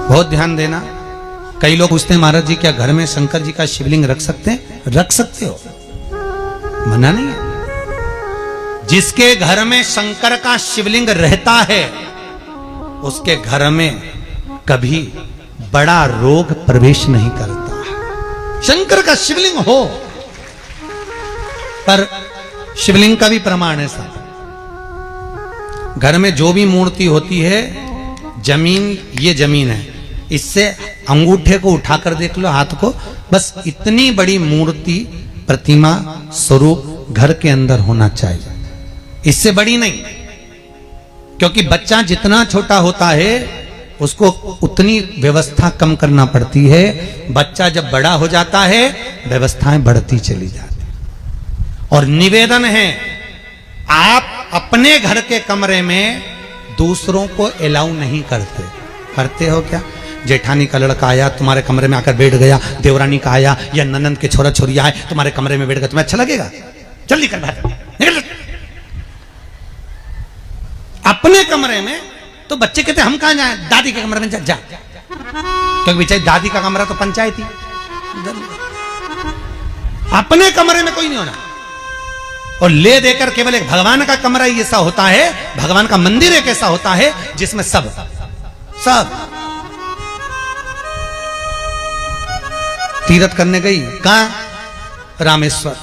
बहुत ध्यान देना। कई लोग पूछते हैं महाराज जी क्या घर में शंकर जी का शिवलिंग रख सकते हैं? रख सकते हो, मना नहीं है। जिसके घर में शंकर का शिवलिंग रहता है उसके घर में कभी बड़ा रोग प्रवेश नहीं करता। शंकर का शिवलिंग हो, पर शिवलिंग का भी प्रमाण है साहब। घर में जो भी मूर्ति होती है, जमीन ये जमीन है, इससे अंगूठे को उठाकर देख लो, हाथ को, बस इतनी बड़ी मूर्ति प्रतिमा स्वरूप घर के अंदर होना चाहिए, इससे बड़ी नहीं। क्योंकि बच्चा जितना छोटा होता है उसको उतनी व्यवस्था कम करना पड़ती है। बच्चा जब बड़ा हो जाता है व्यवस्थाएं बढ़ती चली जाती। और निवेदन है, आप अपने घर के कमरे में दूसरों को अलाउ नहीं करते। करते हो क्या? जेठानी का लड़का आया तुम्हारे कमरे में आकर बैठ गया, देवरानी का आया या ननंद के छोरा छोरिया आए तुम्हारे कमरे में बैठ गया, तुम्हें अच्छा लगेगा? जल्दी कर बाहर निकल। अपने कमरे में तो बच्चे कहते हम कहां जाएं? दादी के कमरे में जा, क्योंकि बेचारी दादी का कमरा तो पंचायती। अपने कमरे में कोई नहीं होना। और ले देकर केवल एक भगवान का कमरा ही ऐसा होता है, भगवान का मंदिर एक ऐसा होता है जिसमें सब तीर्थ करने गई। कहां? रामेश्वर।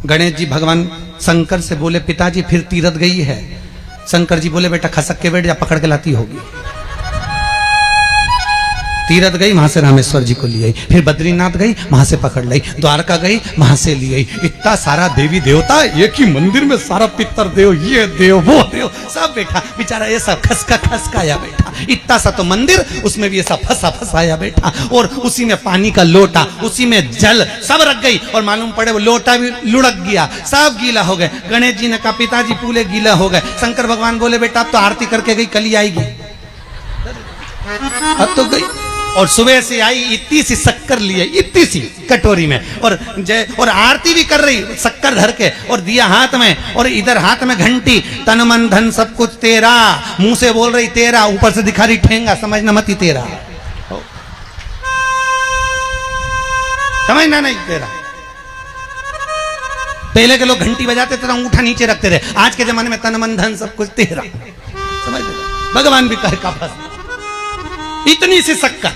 गणेश जी भगवान शंकर से बोले पिताजी फिर तीर्थ गई है। शंकर जी बोले बेटा खसक के बैठ जा, पकड़ के लाती होगी। तीरथ गई, वहां से रामेश्वर जी को ले आई। फिर बद्रीनाथ गई, वहां से पकड़ लाई। द्वारका गई, वहां से ले आई। इतना सारा देवी देवता एक ही मंदिर में, सारा पितर देव, ये देव वो देव सब बैठा। बेचारा ये सब खसकाया बैठा। इतना सा तो मंदिर, उसमें भी ऐसा फंसाया बैठा। और उसी में पानी का लोटा, उसी में जल सब रख गई। और मालूम पड़े वो लोटा भी लुढ़क गया, सब गीला हो गए। गणेश जी ने कहा पिताजी पूरे गीला हो गए। शंकर भगवान बोले बेटा अब तो आरती करके गई, कल ही आएगी। अब तो गई। और सुबह से आई, इतनी सी शक्कर लिए, इतनी सी कटोरी में, और आरती भी कर रही शक्कर धर के, और दिया हाथ में, और इधर हाथ में घंटी, तन मन धन सब कुछ तेरा। मुंह से बोल रही तेरा, ऊपर से दिखा रही ठेंगा, समझना मत ही तेरा, समझना नहीं तेरा। पहले के लोग घंटी बजाते थे, अंगूठा नीचे रखते थे। आज के जमाने में तन मन धन सब कुछ तेरा, समझ भगवान भी कहे का फंस। इतनी सी शक्कर,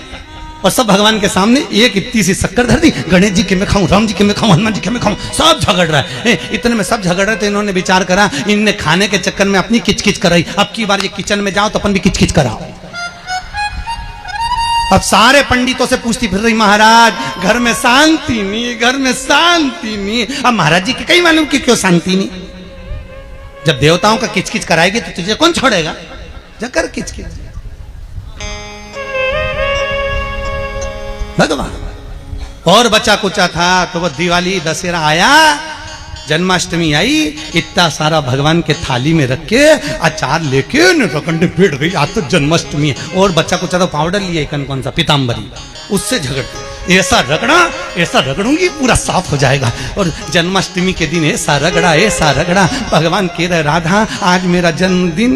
और सब भगवान के सामने एक इतनी सी शक्कर धर दी। गणेश जी के मैं खाऊं, राम जी के मैं खाऊं, हनुमान जी के मैं खाऊं, सब झगड़ रहा है। इतने में सब झगड़ रहे थे। इन्होंने विचार करा, इनने खाने के चक्कर में अपनी किचकिच कराई। अब की बार ये किचन में जाओ तो अपन भी किचकिच कराओ। अब सारे पंडितों से पूछती फिर रही महाराज घर में शांति नहीं, घर में शांति नहीं। अब महाराज जी के कहीं मालूम कि क्यों शांति नहीं। जब देवताओं का किचकिच कराएगी तो तुझे कौन छोड़ेगा? जकर किचकिच भगवान। और बचा कुचा था तो वो दिवाली दशहरा आया, जन्माष्टमी आई, इतना सारा भगवान के थाली में रख के अचार लेके रकंडे बैठ गई। आज तो जन्माष्टमी है। और बच्चा कुचा तो पाउडर लिया कौन सा पीताम्बरी, उससे झगड़ ऐसा रगड़ूंगी पूरा साफ हो जाएगा। और जन्माष्टमी के दिन ऐसा रगड़ा भगवान कह रहे राधा आज मेरा जन्मदिन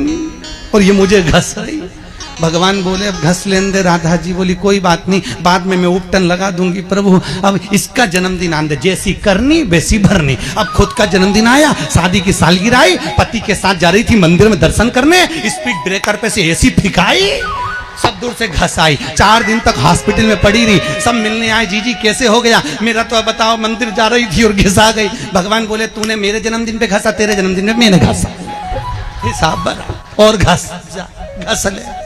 और ये मुझे घस रही। भगवान बोले अब घस लेने दे। राधा जी बोली कोई बात नहीं, बाद में मैं उपटन लगा दूंगी प्रभु। अब इसका जन्मदिन आने दे, जैसी करनी वैसी भरनी। अब खुद का जन्मदिन आया, शादी की सालगिरह आई, पति के साथ जा रही थी मंदिर में दर्शन करने, स्पीड ब्रेकर पे से ऐसी फिकाई, सब दूर से घस आई। 4 दिन तक हॉस्पिटल में पड़ी रही। सब मिलने आए, जीजी कैसे हो गया? मेरा तो बताओ मंदिर जा रही थी और घिसा गई। भगवान बोले तूने मेरे जन्मदिन पे घसा, तेरे जन्मदिन में मैंने घसा, हिसाब बना। और घस ले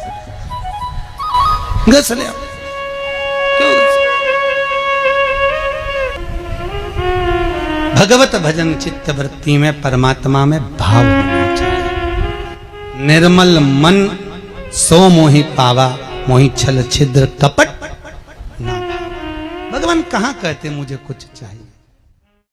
भगवत भजन चित्त वृत्ति में परमात्मा में भाव होना चाहिए। निर्मल मन सो मोहि पावा, मोहि छल छिद्र कपट ना। भगवान कहां कहते मुझे कुछ चाहिए।